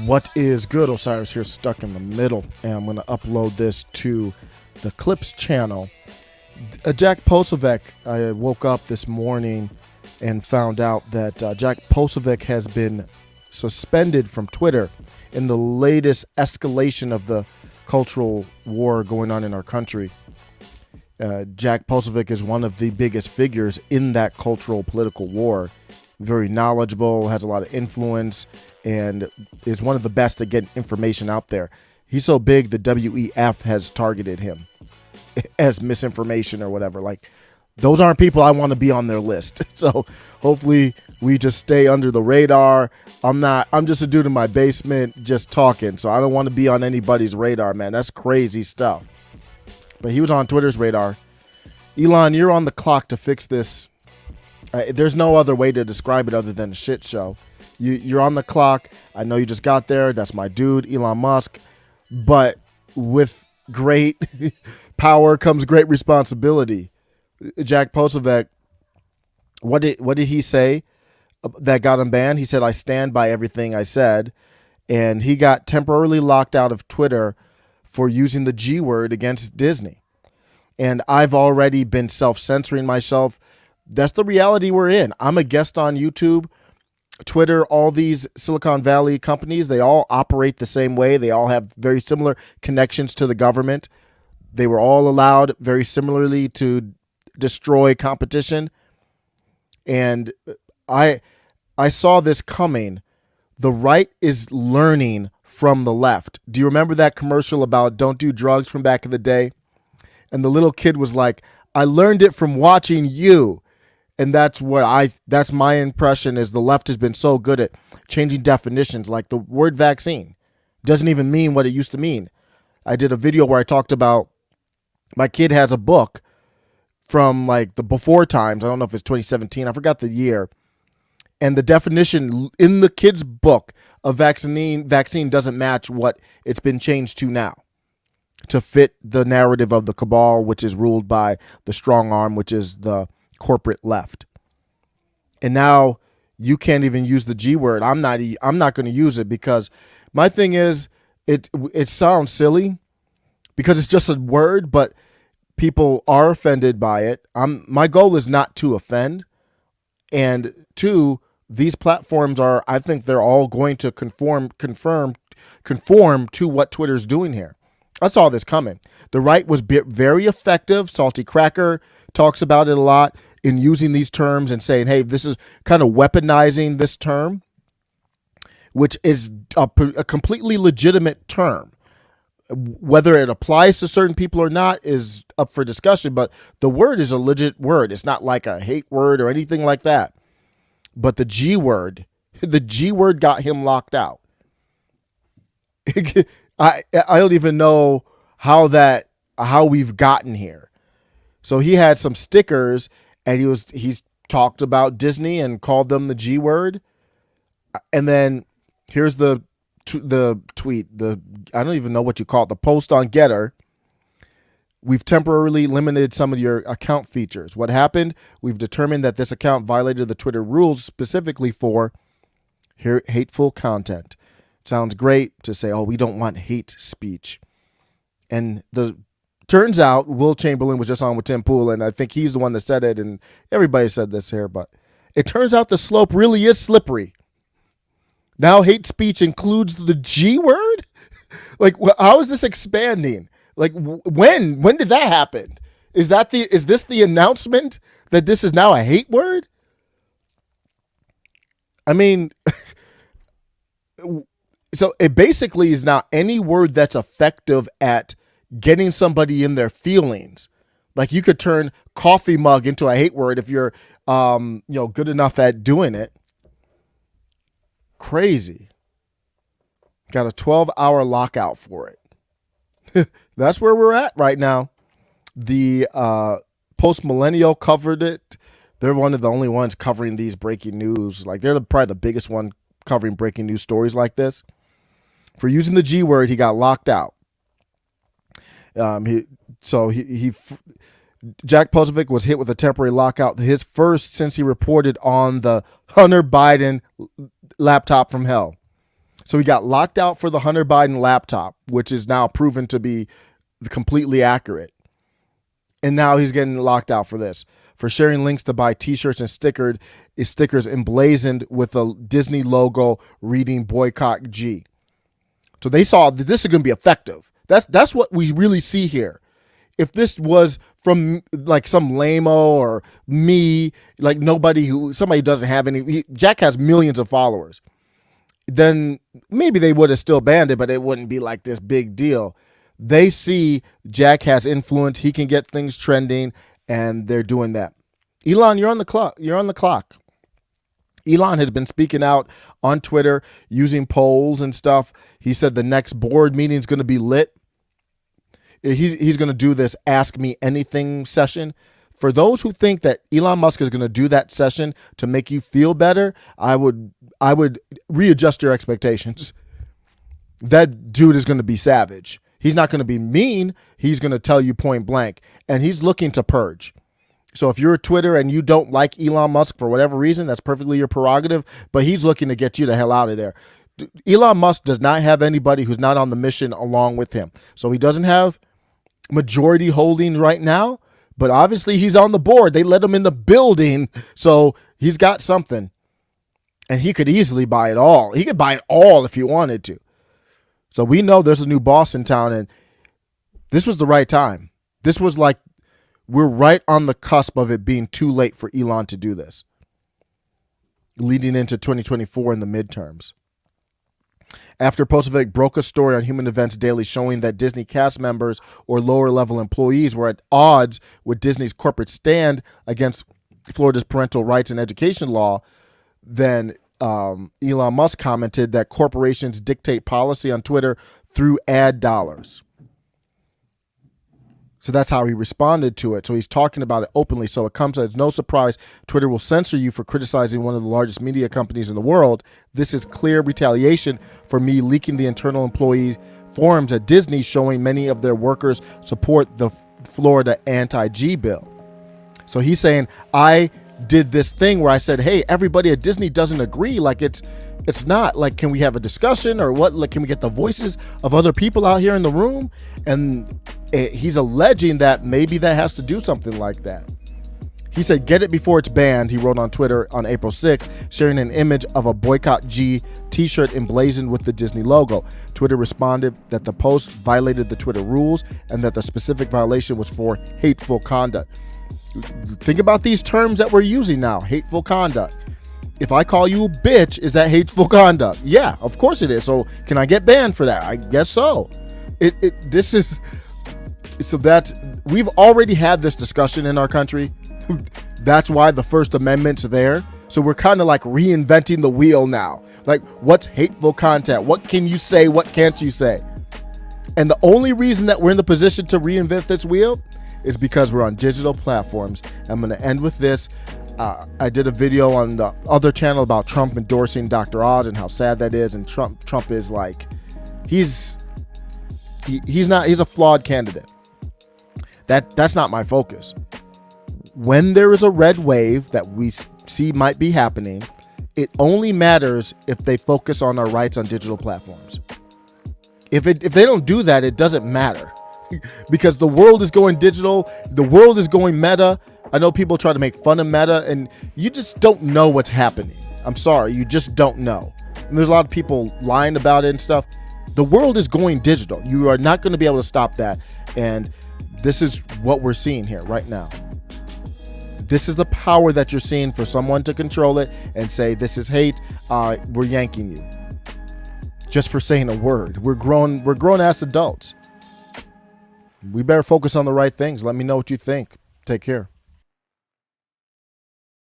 What is good? Osiris here, stuck in the middle, and I'm going to upload this to the Clips channel. Jack Posobiec, I woke up this morning and found out that Jack Posobiec has been suspended from Twitter in the latest escalation of the cultural war going on in our country. Jack Posobiec is one of the biggest figures in that cultural political war. Very knowledgeable, has a lot of influence, and is one of the best at getting information out there. He's so big, the WEF has targeted him as misinformation or whatever. Like, those aren't people I want to be on their list. So hopefully we just stay under the radar. I'm just a dude in my basement just talking, so I don't want to be on anybody's radar, man. That's crazy stuff. But he was on Twitter's radar. Elon, you're on the clock to fix this. There's no other way to describe it other than a shit show. You're on the clock. I know you just got there. That's my dude, Elon Musk. But with great power comes great responsibility. Jack Posobiec, what did he say that got him banned? He said, "I stand by everything I said." And he got temporarily locked out of Twitter for using the G word against Disney. And I've already been self-censoring myself. That's the reality we're in. I'm a guest on YouTube, Twitter, all these Silicon Valley companies. They all operate the same way. They all have very similar connections to the government. They were all allowed very similarly to destroy competition. And I saw this coming. The right is learning from the left. Do you remember that commercial about don't do drugs from back in the day? And the little kid was like, "I learned it from watching you." And that's my impression is the left has been so good at changing definitions. Like the word vaccine doesn't even mean what it used to mean. I did a video where I talked about my kid has a book from like the before times. I don't know if it's 2017. I forgot the year. And the definition in the kid's book of vaccine doesn't match what it's been changed to now to fit the narrative of the cabal, which is ruled by the strong arm, which is the corporate left. And now you can't even use the G word. I'm not going to use it because my thing is it sounds silly because it's just a word, but people are offended by it. My goal is not to offend. And two, these platforms are, I think they're all going to conform to what Twitter's doing here. I saw this coming. The right was very effective. Salty Cracker talks about it a lot in using these terms and saying, hey, this is kind of weaponizing this term, which is a completely legitimate term. Whether it applies to certain people or not is up for discussion, but the word is a legit word. It's not like a hate word or anything like that. But the G word got him locked out. I don't even know how we've gotten here. So he had some stickers and he's talked about Disney and called them the G word. And then here's the tweet, I don't even know what you call it, the post on Getter. "We've temporarily limited some of your account features. What happened? We've determined that this account violated the Twitter rules specifically for hateful content." Sounds great to say, oh, we don't want hate speech. And turns out Will Chamberlain was just on with Tim Pool, and I think he's the one that said it, and everybody said this here, but it turns out the slope really is slippery. Now hate speech includes the G word? Like, how is this expanding? Like, when did that happen? Is this the announcement that this is now a hate word? I mean, so it basically is now any word that's effective at getting somebody in their feelings. Like you could turn coffee mug into a hate word if you're, good enough at doing it. Crazy. Got a 12-hour lockout for it. That's where we're at right now. The Post Millennial covered it. They're one of the only ones covering these breaking news. Like they're probably the biggest one covering breaking news stories like this. For using the G word, he got locked out. Jack Posobiec was hit with a temporary lockout, his first since he reported on the Hunter Biden laptop from hell. So he got locked out for the Hunter Biden laptop, which is now proven to be completely accurate. And now he's getting locked out for this, for sharing links to buy t-shirts and stickers emblazoned with the Disney logo reading boycott G. So they saw that this is going to be effective. That's what we really see here. If this was from like some lame-o or me, like somebody who doesn't have any, Jack has millions of followers, then maybe they would have still banned it, but it wouldn't be like this big deal. They see Jack has influence. He can get things trending, and they're doing that. Elon, you're on the clock. Elon has been speaking out on Twitter using polls and stuff. He said the next board meeting is going to be lit. He's going to do this Ask Me Anything session. For those who think that Elon Musk is going to do that session to make you feel better, I would readjust your expectations. That dude is going to be savage. He's not going to be mean. He's going to tell you point blank, and he's looking to purge. So if you're a Twitter and you don't like Elon Musk for whatever reason, that's perfectly your prerogative, but he's looking to get you the hell out of there. Elon Musk does not have anybody who's not on the mission along with him. So he doesn't have majority holding right now, but obviously he's on the board. They let him in the building, so he's got something. And he could easily buy it all. He could buy it all if he wanted to. So we know there's a new boss in town, and this was the right time. This was like, we're right on the cusp of it being too late for Elon to do this, leading into 2024 in the midterms. After Posobiec broke a story on Human Events Daily showing that Disney cast members or lower-level employees were at odds with Disney's corporate stand against Florida's parental rights and education law, then Elon Musk commented that corporations dictate policy on Twitter through ad dollars. So that's how he responded to it. So he's talking about it openly. So it comes as no surprise Twitter will censor you for criticizing one of the largest media companies in the world. This is clear retaliation for me leaking the internal employee forums at Disney showing many of their workers support the Florida anti-G bill. So he's saying, I did this thing where I said, hey, everybody at Disney doesn't agree. Like it's not like, can we have a discussion or what? Like, can we get the voices of other people out here in the room? And he's alleging that maybe that has to do something like that. He said, get it before it's banned. He wrote on Twitter on April 6th, sharing an image of a Boycott G t-shirt emblazoned with the Disney logo. Twitter responded that the post violated the Twitter rules and that the specific violation was for hateful conduct. Think about these terms that we're using now. Hateful conduct. If I call you a bitch, is that hateful conduct? Yeah, of course it is. So can I get banned for that? I guess so. We've already had this discussion in our country. That's why the First Amendment's there. So we're kind of like reinventing the wheel now. Like, what's hateful content? What can you say? What can't you say? And the only reason that we're in the position to reinvent this wheel is because we're on digital platforms. I'm going to end with this. I did a video on the other channel about Trump endorsing Dr. Oz and how sad that is. And Trump is like, he's a flawed candidate. That's not my focus. When there is a red wave that we see might be happening, it only matters if they focus on our rights on digital platforms. If they don't do that, it doesn't matter. Because the world is going digital, the world is going meta. I know people try to make fun of meta, and you just don't know what's happening. I'm sorry, you just don't know. And there's a lot of people lying about it and stuff. The world is going digital. You are not going to be able to stop that. And this is what we're seeing here right now. This is the power that you're seeing for someone to control it and say, this is hate. We're yanking you. Just for saying a word. We're grown ass adults. We better focus on the right things. Let me know what you think. Take care.